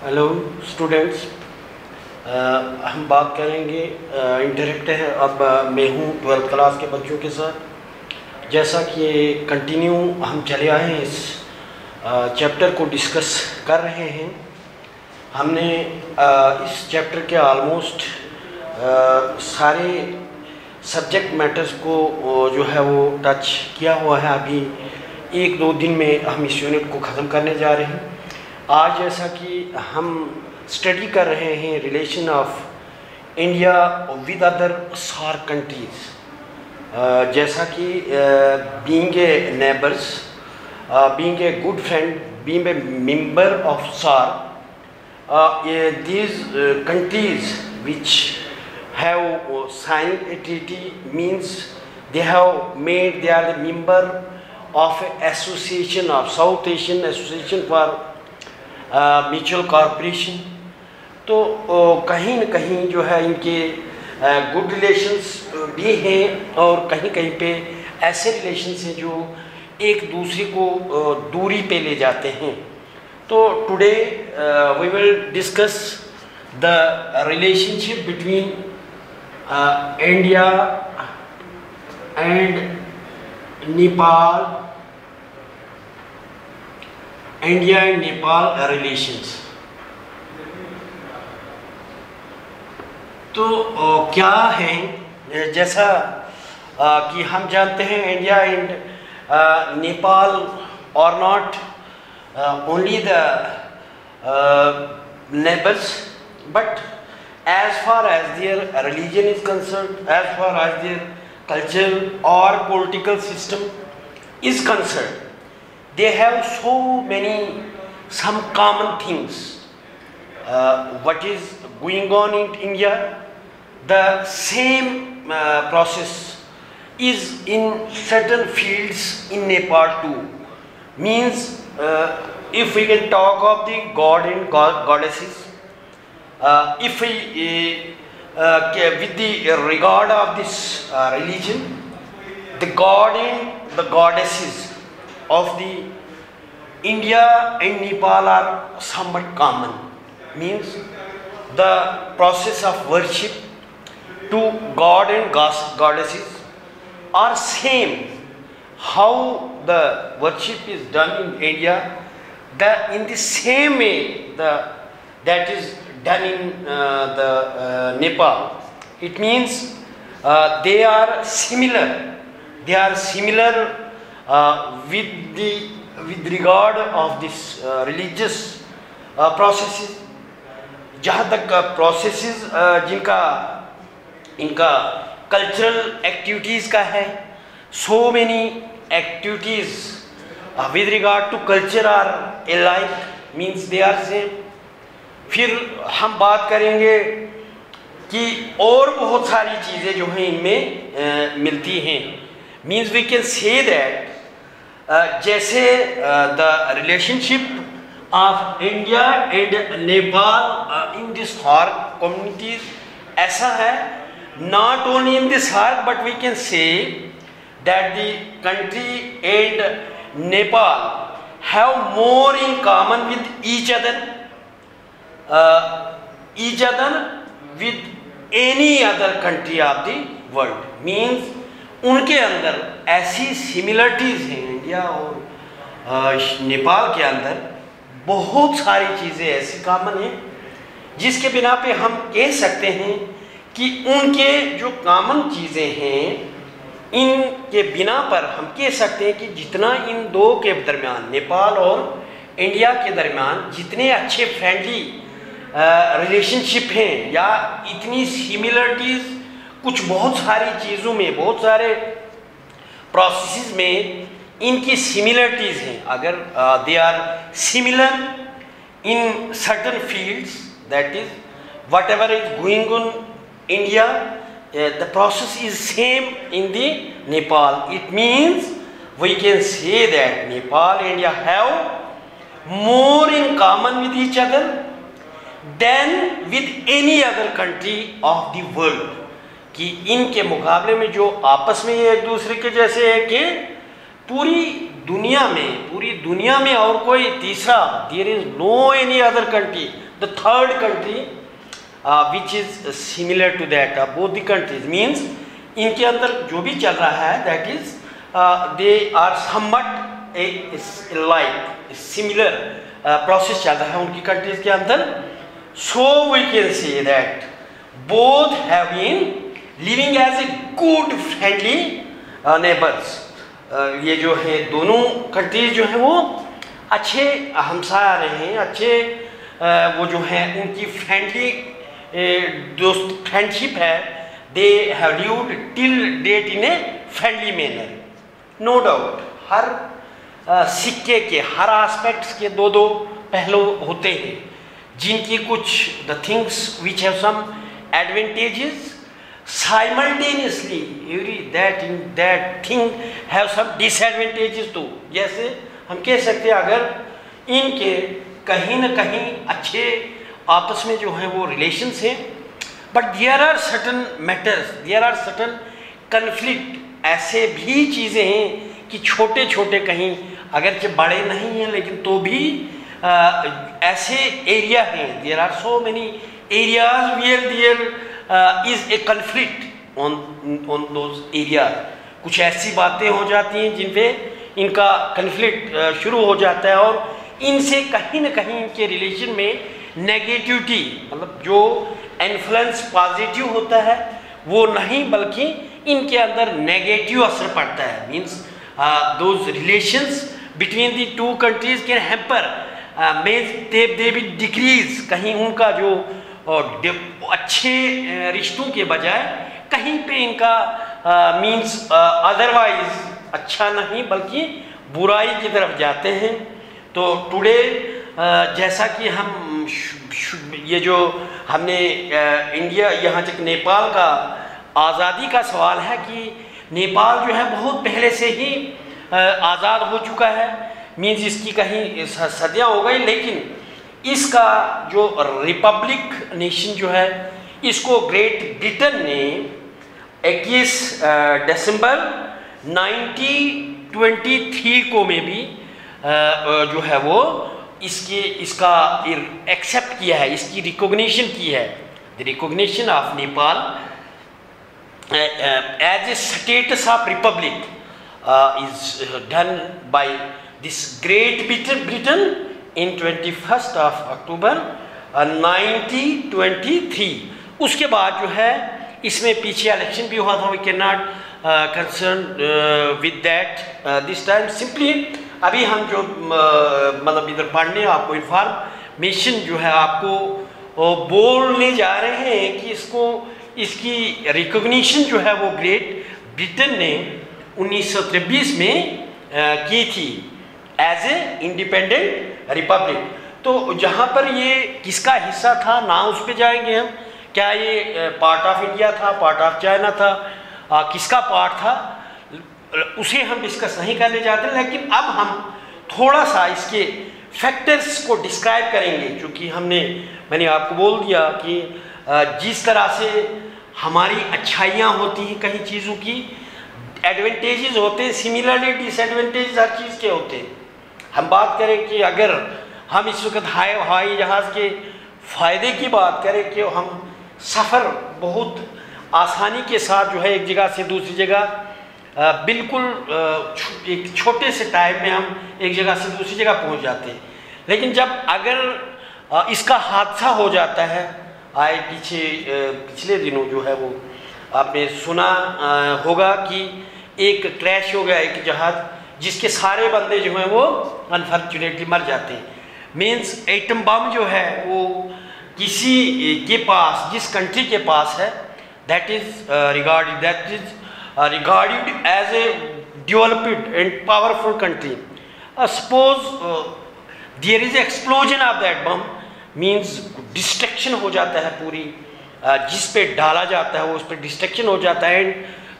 Hello students, हम बात करेंगे इंटरेक्ट है। अब मैं हूँ 12th क्लास के बच्चों के साथ। जैसा कि कंटिन्यू हम चले आए हैं, इस चैप्टर को डिस्कस कर रहे हैं। हमने इस चैप्टर के ऑलमोस्ट सारे सब्जेक्ट मैटर्स को जो है वो टच किया हुआ है। अभी 1-2 दिन में हम इस यूनिट को ख़त्म करने जा रहे हैं। आज जैसा कि हम स्टडी कर रहे हैं relation of India with other SAARC countries, जैसा कि being a neighbours, being a good friend, being a member of SAARC, these countries which have signed a treaty means they are the member of an association of South Asian Association for mutual corporation. तो कहीं न कहीं जो है इनके good relations भी हैं और कहीं कहीं पे ऐसे रिलेशंस हैं जो एक दूसरे को दूरी पे ले जाते हैं। तो today we will discuss the relationship between India and Nepal, India and Nepal relations. तो क्या है, जैसा कि हम जानते हैं India and Nepal are not only the neighbours, but as far as their religion is concerned, as far as their culture or political system is concerned, they have so many some common things. What is going on in India, the same process is in certain fields in Nepal too. Means if we can talk of the god and goddesses, if we with the regard of this religion, the god and the goddesses of the India and Nepal are somewhat common. Means the process of worship to god and goddesses are same. How the worship is done in India, in the same way that is done in Nepal. It means they are similar. They are similar with regard of this religious processes. जहाँ तक processes जिनका इनका cultural activities का है, so many activities with regard to culture are alike, means they are same. फिर हम बात करेंगे कि और बहुत सारी चीज़ें जो हैं इनमें मिलती हैं। Means we can say that जैसे the relationship of India and Nepal in this SAARC communities ऐसा है, not only in this SAARC but we can say that the country and Nepal have more in common with each other with any other country of the world. Means उनके अंदर ऐसी similarities हैं India और नेपाल के अंदर, बहुत सारी चीज़ें ऐसी कॉमन हैं जिसके बिना पे हम कह सकते हैं कि उनके जो कॉमन चीज़ें हैं इनके बिना पर हम कह सकते हैं कि जितना इन दो के दरमियान, नेपाल और इंडिया के दरमियान जितने अच्छे फ्रेंडली रिलेशनशिप हैं या इतनी सिमिलरिटीज़ कुछ बहुत सारी चीज़ों में, बहुत सारे प्रोसेसेस में इनकी सिमिलरिटीज़ हैं। अगर they are similar in certain fields, that is whatever is going on India, the process is same in the Nepal. It means we can say that Nepal India have more in common with each other than with any other country of the world. कि इनके मुकाबले में जो आपस में ये एक दूसरे के जैसे है कि पूरी दुनिया में और कोई तीसरा, there is no any other country the third country which is similar to that both the countries, means इनके अंदर जो भी चल रहा है that is they are somewhat like similar process चल रहा है उनकी कंट्रीज के अंदर. So we can say that both have been living as a good friendly neighbours. ये जो है दोनों कंट्रीज जो हैं वो अच्छे हमसाया रहे हैं, अच्छे वो जो है उनकी फ्रेंडली दोस्त फ्रेंडशिप है. They have lived till date in a friendly manner. No doubt हर सिक्के के हर एस्पेक्ट्स के दो दो पहलू होते हैं, जिनकी कुछ the things which have some advantages simultaneously that thing have some disadvantages too. जैसे हम कह सकते हैं अगर इनके कहीं न कहीं अच्छे आपस में जो है वो रिलेशंस हैं, but there are certain matters, there are certain conflict. ऐसे भी चीज़ें हैं कि छोटे छोटे कहीं अगरचे बड़े नहीं हैं लेकिन तो भी ऐसे एरिया हैं. There are so many areas where there is a conflict on those areas. कुछ ऐसी बातें हो जाती हैं जिन पे इनका कन्फ्लिक्ट शुरू हो जाता है और इनसे कहीं ना कहीं इनके रिलेशन में नेगेटिविटी, मतलब जो इन्फ्लुएंस पॉजिटिव होता है वो नहीं बल्कि इनके अंदर नेगेटिव असर पड़ता है. Means those relations between the two countries can hamper, means they भी डिक्रीज. कहीं उनका जो और अच्छे रिश्तों के बजाय कहीं पे इनका मीन्स अदरवाइज अच्छा नहीं बल्कि बुराई की तरफ जाते हैं. तो टुडे जैसा कि हम ये जो हमने इंडिया यहाँ तक नेपाल का आज़ादी का सवाल है कि नेपाल जो है बहुत पहले से ही आज़ाद हो चुका है. मीन्स इसकी कहीं सदियाँ हो गई, लेकिन इसका जो रिपब्लिक नेशन जो है इसको ग्रेट ब्रिटेन ने 21 दिसंबर 1923 को में भी जो है वो इसका एक्सेप्ट किया है, इसकी रिकॉग्निशन की है. The recognition of Nepal as a status of republic is done by this Great Britain in 21st of October 1923. उसके बाद जो है इसमें पीछे इलेक्शन भी हुआ था. We can not concern with that this time. Simply अभी हम जो मतलब इधर पढ़ने आपको इंफॉर्मेशन जो है आपको बोलने जा रहे हैं कि इसकी रिकॉग्निशन जो है वो ग्रेट ब्रिटेन ने 1923 में की थी एज ए इंडिपेंडेंट रिपब्लिक. तो जहाँ पर ये किसका हिस्सा था ना उस पर जाएंगे हम. क्या ये पार्ट ऑफ इंडिया था, पार्ट ऑफ चाइना था, किसका पार्ट था उसे हम डिस्कस नहीं करने जाते, लेकिन अब हम थोड़ा सा इसके फैक्टर्स को डिस्क्राइब करेंगे. क्योंकि मैंने आपको बोल दिया कि जिस तरह से हमारी अच्छाइयाँ होती हैं कहीं चीज़ों की, एडवांटेजेस होते हैं, सिमिलरली डिसएडवांटेजेस हर चीज़ के होते हैं. हम बात करें कि अगर हम इस वक्त हवाई जहाज़ के फ़ायदे की बात करें कि हम सफ़र बहुत आसानी के साथ जो है एक जगह से दूसरी जगह बिल्कुल एक छोटे से टाइम में हम एक जगह से दूसरी जगह पहुंच जाते हैं. लेकिन जब अगर इसका हादसा हो जाता है, पिछले दिनों जो है वो आपने सुना होगा कि एक क्रैश हो गया एक जहाज़ जिसके सारे बंदे जो हैं वो अनफॉर्चुनेटली मर जाते हैं. मीन्स एटम बम जो है वो किसी के पास, जिस कंट्री के पास है, that is regarded as a developed and powerful country. Suppose there is explosion of that bomb, means destruction हो जाता है पूरी, जिस पे डाला जाता है वो उस पर डिस्ट्रक्शन हो जाता है. एंड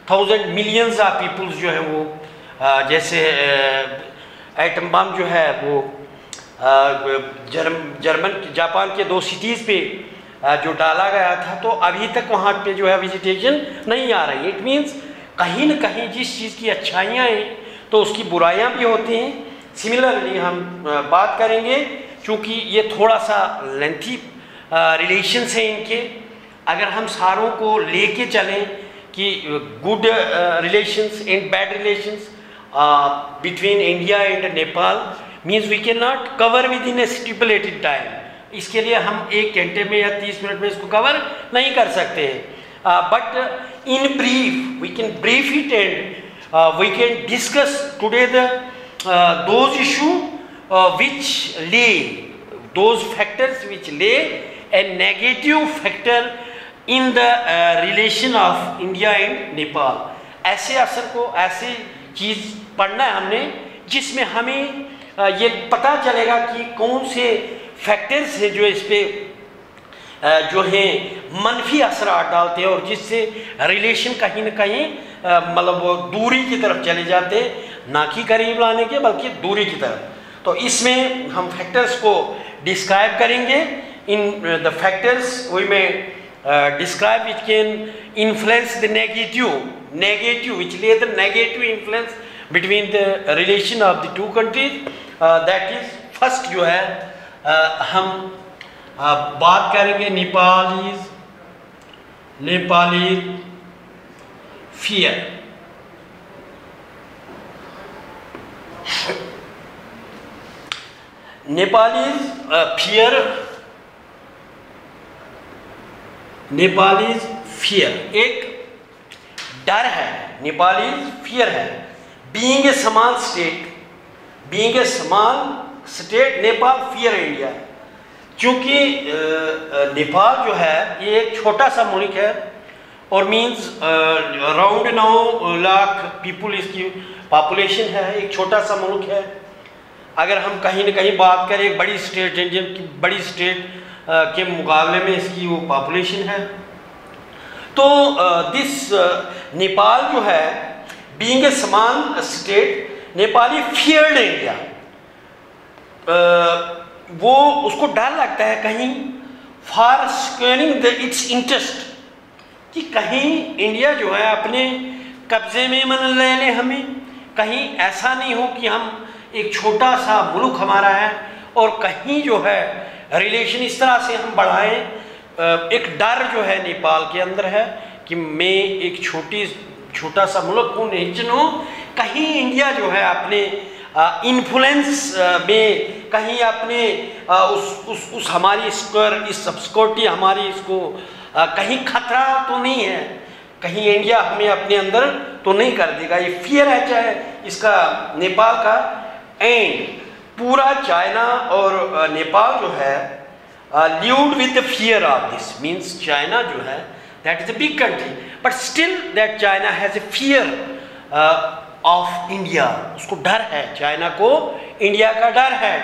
1000 मिलियंस ऑफ पीपल्स जो है वो जैसे एटम बम जो है वो जापान के 2 सिटीज़ पे जो डाला गया था, तो अभी तक वहाँ पे जो है विजिटेशन नहीं आ रही. इट मीन्स कहीं न कहीं जिस चीज़ की अच्छाइयाँ हैं तो उसकी बुराइयाँ भी होती हैं. सिमिलरली हम बात करेंगे क्योंकि ये थोड़ा सा लेंथी रिलेशंस हैं इनके। अगर हम सारों को लेके चलें कि good relations and bad relations between India and Nepal means we can not cover within a stipulated time. इसके लिए हम 1 घंटे में या 30 मिनट में इसको कवर नहीं कर सकते हैं, but in brief we can brief it and we can discuss today those issue which lay those factors which lay a negative factor in the relation of India and Nepal। ऐसे असर को, ऐसी चीज़ पढ़ना है हमने जिसमें हमें ये पता चलेगा कि कौन से फैक्टर्स हैं जो इस पे जो हैं मनफी असरात डालते हैं और जिससे रिलेशन कहीं ना कहीं मतलब वो दूरी की तरफ चले जाते हैं, ना कि करीब लाने के बल्कि दूरी की तरफ। तो इसमें हम फैक्टर्स को डिस्क्राइब करेंगे। इन द फैक्टर्स वी में describe which can influence the negative which lay the negative influence between the relation of the two countries. That is first जो है हम बात करेंगे नेपाली फियर। नेपालीज फियर एक डर है, नेपालीज फियर है। Being a small state Nepal fear India, क्योंकि नेपाल जो है ये एक छोटा सा मुल्क है और मींस अराउंड 9 लाख पीपल इसकी पॉपुलेशन है, एक छोटा सा मुल्क है। अगर हम कहीं ना कहीं बात करें एक बड़ी स्टेट, इंडिया की बड़ी स्टेट के मुकाबले में इसकी वो पॉपुलेशन है, तो दिस नेपाल जो है being a small state Nepali feared India, वो उसको डर लगता है कहीं for squaring the it's interest, कि कहीं इंडिया जो है अपने कब्जे में मन ले ले हमें, कहीं ऐसा नहीं हो कि हम एक छोटा सा मुल्क हमारा है और कहीं जो है रिलेशन इस तरह से हम बढ़ाएं। एक डर जो है नेपाल के अंदर है कि मैं एक छोटा सा मुल्क हूँ, नहीं चुनूँ, कहीं इंडिया जो है अपने इन्फ्लुएंस में कहीं अपने उस हमारी स्क्वायर इस सिक्योरिटी हमारी इसको कहीं खतरा तो नहीं है, कहीं इंडिया हमें अपने अंदर तो नहीं कर देगा। ये फियर है चाहे इसका नेपाल का। एंड पूरा चाइना और नेपाल जो है lived with the fear of this, means China जो है that is a big country but still that China has a fear of India। उसको डर है, चाइना को इंडिया का डर है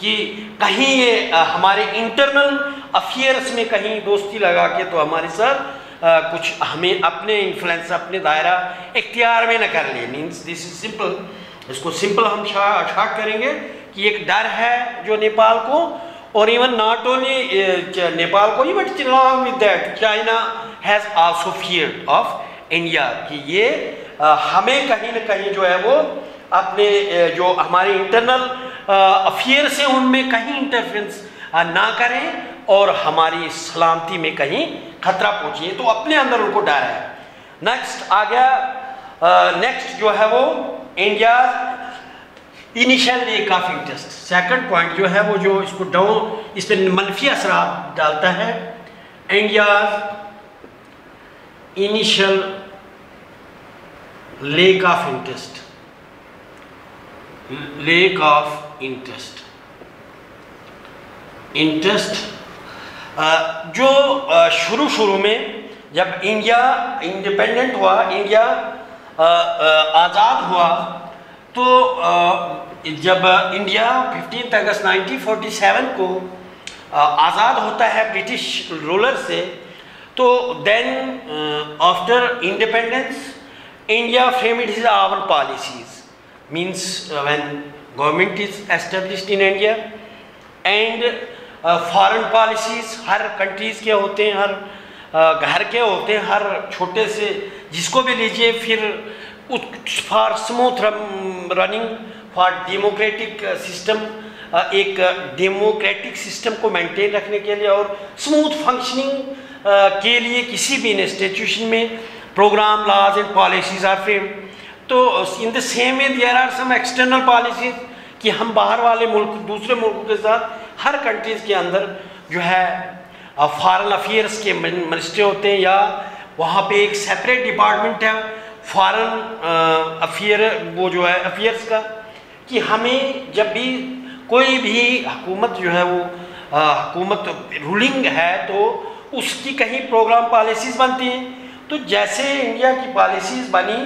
कि कहीं ये हमारे इंटरनल अफेयर्स में कहीं दोस्ती लगा के तो हमारे साथ कुछ हमें अपने इन्फ्लुएंस अपने दायरा इख्तियार में न कर ले। मीन्स दिस इज सिंपल, इसको सिंपल हम शॉर्ट करेंगे कि एक डर है जो नेपाल को, और इवन नॉट ओनली नेपाल को ही but along with that China has also fear of India, कि ये हमें कहीं ना कहीं जो है वो अपने जो हमारे इंटरनल अफेयर्स हैं उनमें कहीं इंटरफेरेंस ना करें और हमारी सलामती में कहीं खतरा पहुँचे, तो अपने अंदर उनको डर है। नेक्स्ट आ गया, नेक्स्ट जो है वो India initial lake of interest. Second point जो है वो जो इसको डाउन इस पर मनफी असरात डालता है, India initial lake of interest, lake of interest जो शुरू में जब इंडिया इंडिपेंडेंट हुआ, इंडिया आज़ाद हुआ, तो जब इंडिया 15 अगस्त 1947 को आज़ाद होता है ब्रिटिश रूलर से, तो then after independence India framed his own policies, means when government is established in India and foreign policies हर कंट्रीज़ के होते हैं, हर घर के होते हैं, हर छोटे से जिसको भी लीजिए, फिर for smooth running, for democratic system एक डेमोक्रेटिक सिस्टम को मेंटेन रखने के लिए और स्मूथ फंक्शनिंग के लिए किसी भी इंस्टीट्यूशन में program, laws and policies are framed. तो in the same way there are some external policies कि हम बाहर वाले मुल्क, दूसरे मुल्कों के साथ, हर कंट्रीज़ के अंदर जो है फॉरेन अफेयर्स के मिनिस्टर होते हैं, या वहाँ पे एक सेपरेट डिपार्टमेंट है फॉरेन अफेयर, वो जो है अफेयर्स का, कि हमें जब भी कोई भी हुकूमत जो है वो हुकूमत रूलिंग है तो उसकी कहीं प्रोग्राम पॉलिसीज़ बनती हैं। तो जैसे इंडिया की पॉलिसीज़ बनी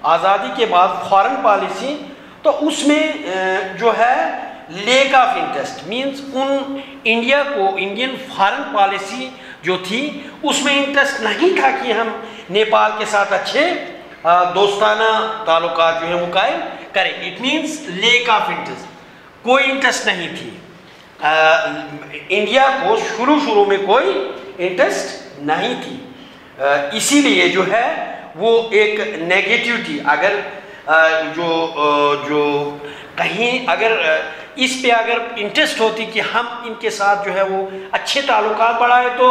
आज़ादी के बाद फॉरेन पॉलिसी, तो उसमें जो है लेक ऑफ इंटरेस्ट मींस उन इंडिया को इंडियन फॉरेन पॉलिसी जो थी उसमें इंटरेस्ट नहीं था कि हम नेपाल के साथ अच्छे दोस्ताना ताल्लुकात जो है वो कायम करें। It means lake of interest, कोई इंटरेस्ट नहीं थी। इंडिया को शुरू में कोई इंटरेस्ट नहीं थी, इसीलिए जो है वो एक नेगेटिव थी। अगर जो कहीं अगर इस पे अगर इंटरेस्ट होती कि हम इनके साथ जो है वो अच्छे ताल्लुकात बढ़ाए तो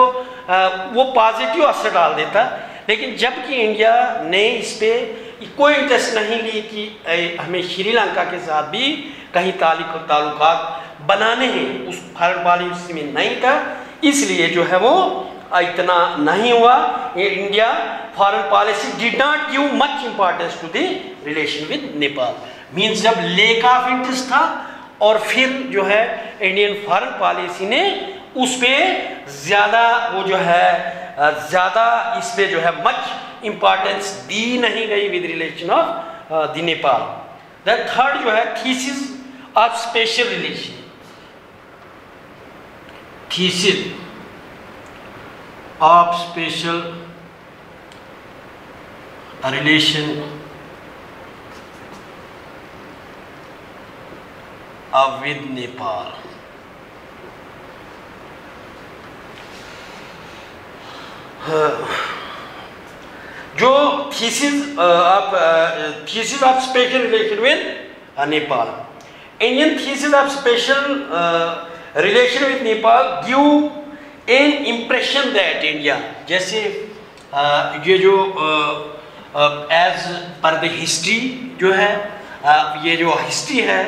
वो पॉजिटिव असर डाल देता। लेकिन जबकि इंडिया ने इस पे कोई इंटरेस्ट नहीं ली कि हमें श्रीलंका के साथ भी कहीं ताल्लुकात बनाने हैं, उस फॉरेन पॉलिसी में नहीं था, इसलिए जो है वो इतना नहीं हुआ। India foreign policy did not give much importance to the relation with Nepal. Means जब लेक ऑफ इंटरेस्ट था और फिर जो है इंडियन फॉरेन पॉलिसी ने उस पर ज़्यादा वो जो है ज़्यादा इस पे जो है मच इंपॉर्टेंस दी नहीं गई with relation of the Nepal. The third जो है thesis of special relation, thesis of special relation with Nepal. जो thesis of special relation with Nepal, Indian thesis of special relation with Nepal give an impression that India, जैसे ये जो as per the history जो है, ये जो हिस्ट्री है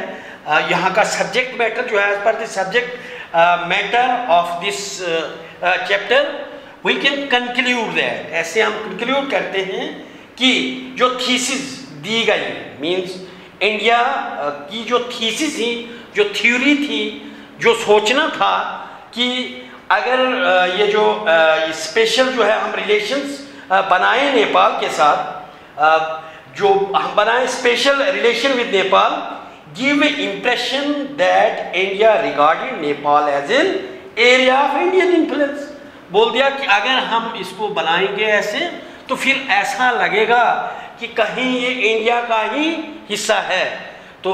यहाँ का सब्जेक्ट मैटर जो है as per the subject matter of this chapter we can conclude that, ऐसे हम कंक्लूड करते हैं कि जो थीसिस दी गई मींस इंडिया की जो थीसिस थी, जो थ्योरी थी, जो सोचना था कि अगर ये जो स्पेशल जो है हम रिलेशंस बनाए नेपाल के साथ, जो हम बनाए special relation with Nepal, give an impression that India regarded Nepal as an area of Indian influence। बोल दिया कि अगर हम इसको बनाएंगे ऐसे तो फिर ऐसा लगेगा कि कहीं ये इंडिया का ही हिस्सा है। तो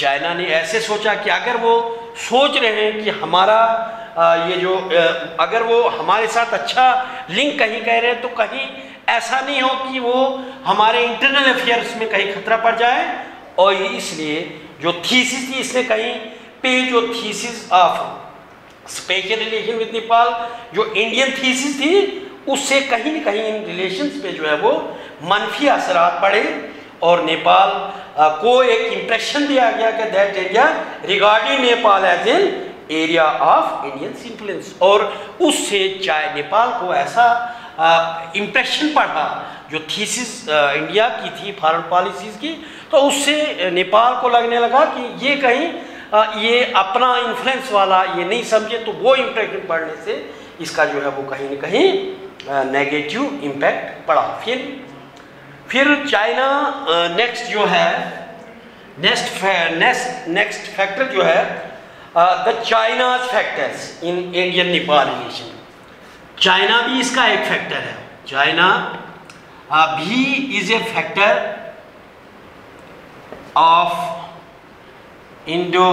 चाइना ने ऐसे सोचा कि अगर वो सोच रहे हैं कि हमारा ये जो अगर वो हमारे साथ अच्छा लिंक कहीं कह रहे हैं तो कहीं ऐसा नहीं हो कि वो हमारे इंटरनल अफेयर्स में कहीं खतरा पड़ जाए, और इसलिए जो थीसिस थी इसने कहीं पे जो thesis of special relation with Nepal जो इंडियन थीसिस थी उससे कहीं न कहीं इन रिलेशंस पे जो है वो मनफी असरात पड़े और नेपाल को एक इम्प्रेशन दिया गया कि that India regarding Nepal as an area of Indian influence, और उससे चाहे नेपाल को ऐसा इम्प्रेशन पड़ा जो थीसिस इंडिया की थी फॉरेन पॉलिसीज़ की, तो उससे नेपाल को लगने लगा कि ये कहीं ये अपना इन्फ्लुएंस वाला ये नहीं समझे, तो वो इम्प्रेशन पड़ने से इसका जो है वो कहीं न कहीं नेगेटिव इम्पैक्ट पड़ा। फिर चाइना नेक्स्ट जो है नेक्स्ट फैक्टर जो है the China's factors in Indian Nepal relation. China भी इसका एक फैक्टर है, चाइना भी is a factor of Indo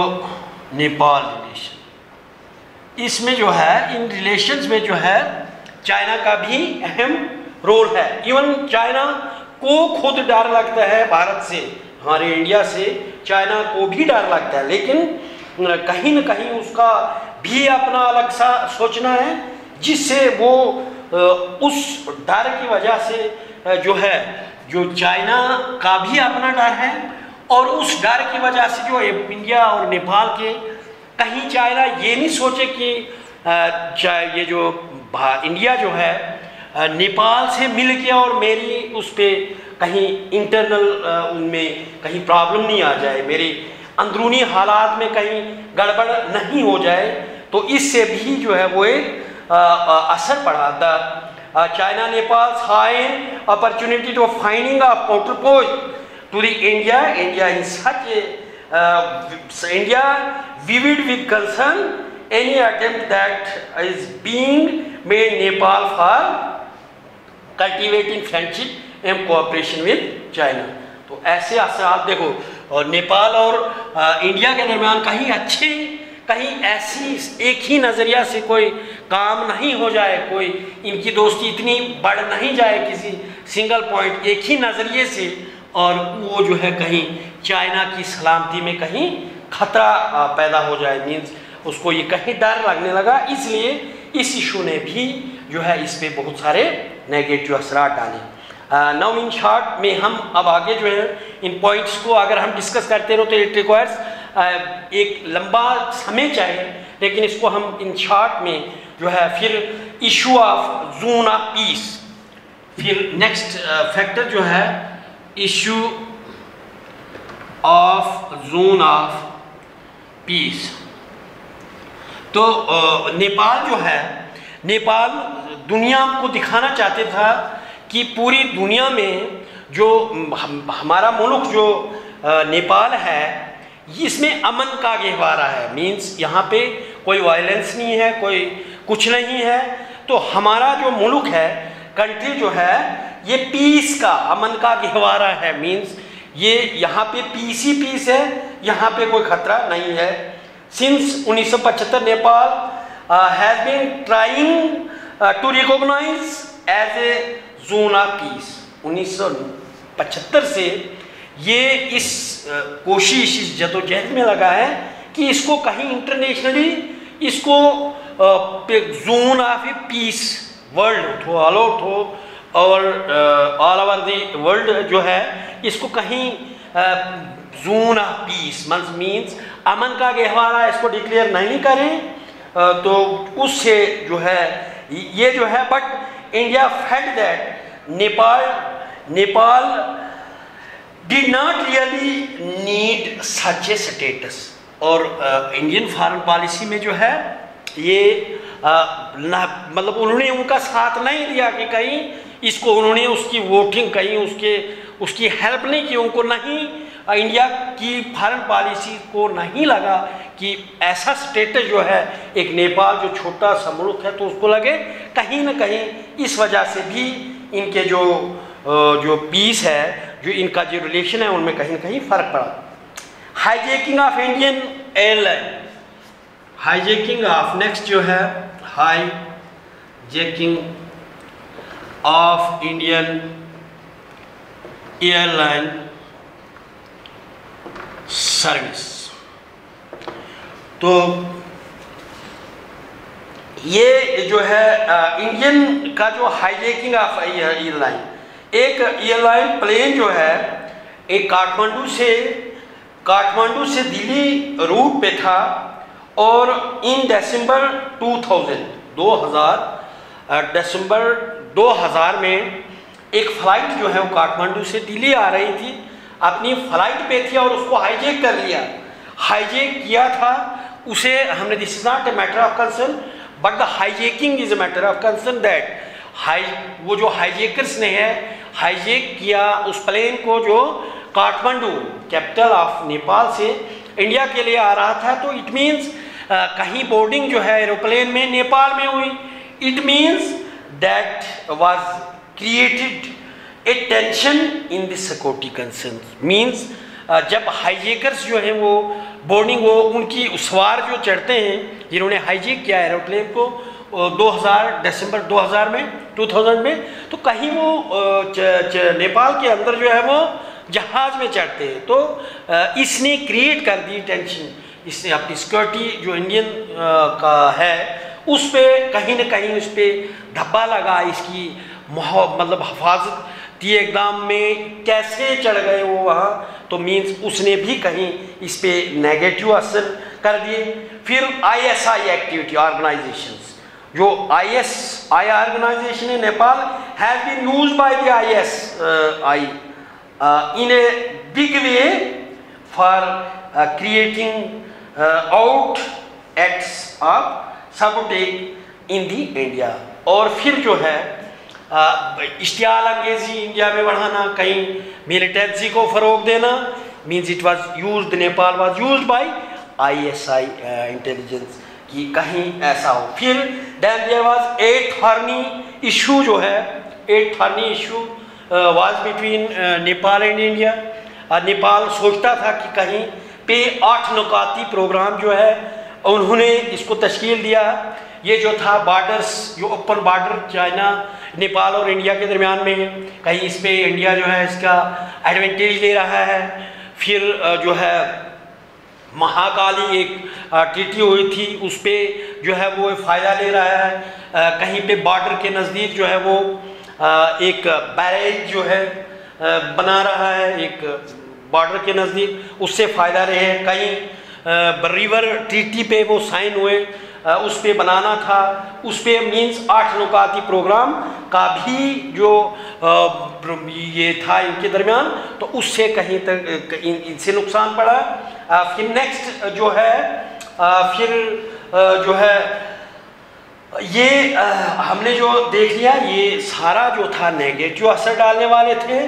Nepal relation. इसमें जो है इन रिलेशंस में जो है चाइना का भी अहम रोल है। इवन चाइना को खुद डर लगता है भारत से, हमारे इंडिया से चाइना को भी डर लगता है, लेकिन कहीं न कहीं उसका भी अपना अलग सा सोचना है, जिससे वो उस डर की वजह से जो है, जो चाइना का भी अपना डर है, और उस डर की वजह से जो इंडिया और नेपाल के, कहीं चाइना ये नहीं सोचे कि ये जो इंडिया जो है नेपाल से मिल के और मेरी उस पर कहीं इंटरनल उनमें कहीं प्रॉब्लम नहीं आ जाए, मेरे अंदरूनी हालात में कहीं गड़बड़ नहीं हो जाए, तो इससे भी जो है वो एक असर पड़ा था। China Nepal sign opportunity to finding a counterpoise to the India in such India viewed with concern any attempt that is being made Nepal for cultivating friendship and cooperation with China। तो ऐसे असरात देखो, और नेपाल और इंडिया के दरमियान कहीं अच्छे, कहीं ऐसी एक ही नज़रिया से कोई काम नहीं हो जाए, कोई इनकी दोस्ती इतनी बढ़ नहीं जाए किसी सिंगल पॉइंट एक ही नज़रिए से, और वो जो है कहीं चाइना की सलामती में कहीं खतरा पैदा हो जाए, मीन्स उसको ये कहीं डर लगने लगा। इसलिए इस इशू ने भी जो है इस पे बहुत सारे नेगेटिव असरात डाले। नाउ इन शॉर्ट में हम अब आगे जो है इन पॉइंट्स को अगर हम डिस्कस करते रहो तो इट रिक्वायर्स एक लंबा समय चाहिए, लेकिन इसको हम इन शॉर्ट में जो है फिर issue of zone of piece, फिर नेक्स्ट फैक्टर जो है issue of zone of piece. तो नेपाल जो है, नेपाल दुनिया को दिखाना चाहते था कि पूरी दुनिया में जो हमारा मुल्क जो नेपाल है, इसमें अमन का गहवारा है, मीन्स यहाँ पे कोई वायलेंस नहीं है, कोई कुछ नहीं है। तो हमारा जो मुल्क है, कंट्री जो है, ये पीस का, अमन का गहवारा है, मीन्स ये यहाँ पे पीस ही पीस है, यहाँ पे कोई खतरा नहीं है। Since 1975 Nepal has been trying to recognize as a zone of peace. 1975 से ये इस कोशिश, इस जदोजहद में लगा है कि इसको कहीं इंटरनेशनली इसको zone of a peace world हो, ऑल आउट हो, और ऑल ओवर द वर्ल्ड जो है इसको कहीं जोन ऑफ पीस मीन्स अमन का गहवारा इसको डिक्लेयर नहीं करें, तो उससे जो है ये जो है, but India felt that Nepal did not really need such A status. और इंडियन फॉरेन पॉलिसी में जो है ये मतलब उन्होंने उनका साथ नहीं दिया कि कहीं इसको उन्होंने उसकी वोटिंग कहीं उसकी हेल्प नहीं की, उनको नहीं, इंडिया की फॉरेन पॉलिसी को नहीं लगा कि ऐसा स्टेटस जो है एक नेपाल जो छोटा सा मुल्क है तो उसको लगे, कहीं ना कहीं इस वजह से भी इनके जो पीस है, जो इनका जो रिलेशन है, उनमें कहीं ना कहीं फ़र्क पड़ा। Hijacking of Indian airline, hijacking of next जो है hijacking of Indian airline service. तो ये जो है इंडियन का जो हाईजैकिंग ऑफ एयरलाइन, एक एयरलाइन प्लेन जो है एक काठमांडू से दिल्ली रूट पे था, और इन दिसंबर 2000 में एक फ़्लाइट जो है वो काठमांडू से दिल्ली आ रही थी, अपनी फ़्लाइट पे थी और उसको हाईजैक कर लिया, हाईजैक किया था उसे हमने, this is not a matter of concern but the hijacking is a matter of concern, that वो जो हाईजैकर्स ने है हाईजैक किया उस प्लेन को जो काठमांडू कैपिटल ऑफ नेपाल से इंडिया के लिए आ रहा था। तो इट मीन्स कहीं बोर्डिंग जो है एरोप्लेन में नेपाल में हुई, it means that was created a tension in the security concern, means जब हाईजैकर्स जो हैं वो बोर्डिंग, वो उनकी सवार जो चढ़ते हैं जिन्होंने हाईजैक किया एरोप्लेन को दिसंबर 2000 में, तो कहीं वो नेपाल के अंदर जो है वो जहाज़ में चढ़ते हैं, तो इसने क्रिएट कर दी टेंशन इसने अपनी सिक्योरिटी जो इंडियन का है उस पे कहीं ना कहीं उस पर धब्बा लगा, इसकी मतलब हिफाजती इक़दाम में कैसे चढ़ गए वो वहाँ, तो मीन्स उसने भी कहीं इस पे नेगेटिव असर कर दिए। फिर ISI एक्टिविटी ऑर्गेनाइजेशंस, जो ISI organization in Nepal has been used by the ISI in a big way for creating out acts of sabotage in the India। और फिर जो है इश्तियाल अंगेजी इंडिया में बढ़ाना, कहीं मिलिटेंसी को फ़रोग देना, means it was used, Nepal was used by ISI intelligence कि कहीं ऐसा हो। फिर देन देयर वाज 8th हर्नी इशू, जो है 8th हर्नी issue was between Nepal and India. Nepal सोचता था कि कहीं पे 8 नुकाती प्रोग्राम जो है उन्होंने इसको तश्कील दिया। ये जो था बॉर्डर्स, जो ओपन बॉर्डर चाइना नेपाल और इंडिया के दरमियान में, कहीं इस पे इंडिया जो है इसका एडवांटेज ले रहा है। फिर जो है महाकाली एक ट्रीटी हुई थी, उस पर जो है वो फ़ायदा ले रहा है। कहीं पे बॉर्डर के नज़दीक जो है वो एक बैरेज जो है बना रहा है, एक बॉर्डर के नज़दीक, उससे फ़ायदा रहे। कहीं रिवर ट्रीटी पे वो साइन हुए, उस पे बनाना था, उस पे मीन्स 8 नुकाती प्रोग्राम का भी जो ये था इनके दरमियान, तो उससे कहीं तक इनसे नुकसान पड़ा। फिर नेक्स्ट जो है फिर जो है ये हमने जो देख लिया, ये सारा जो था नेगेटिव असर डालने वाले थे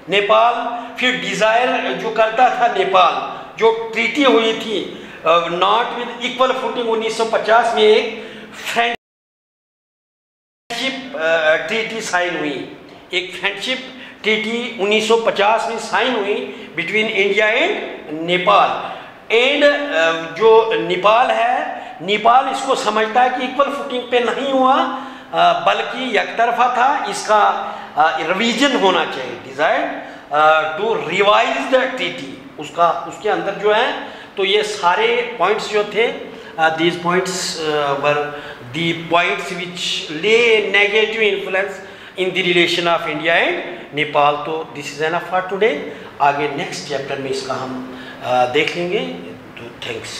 नेपाल। फिर डिज़ायर जो करता था नेपाल, जो ट्रीटी हुई थी नॉट विद इक्वल फुटिंग 1950 में एक फ्रेंडशिप ट्रीटी साइन हुई, एक फ्रेंडशिप ट्रीटी 1950 में साइन हुई between India and Nepal. And जो नेपाल है, नेपाल इसको समझता है कि इक्वल फुटिंग पे नहीं हुआ, बल्कि एक तरफा था, इसका रिवीजन होना चाहिए, desire to revise the treaty, उसके अंदर जो है। तो ये सारे पॉइंट्स जो थे, these points were the points which lay negative influence in the relation of India and Nepal. तो this is enough for today. आगे नेक्स्ट चैप्टर में इसका हम देख लेंगे। तो थैंक्स।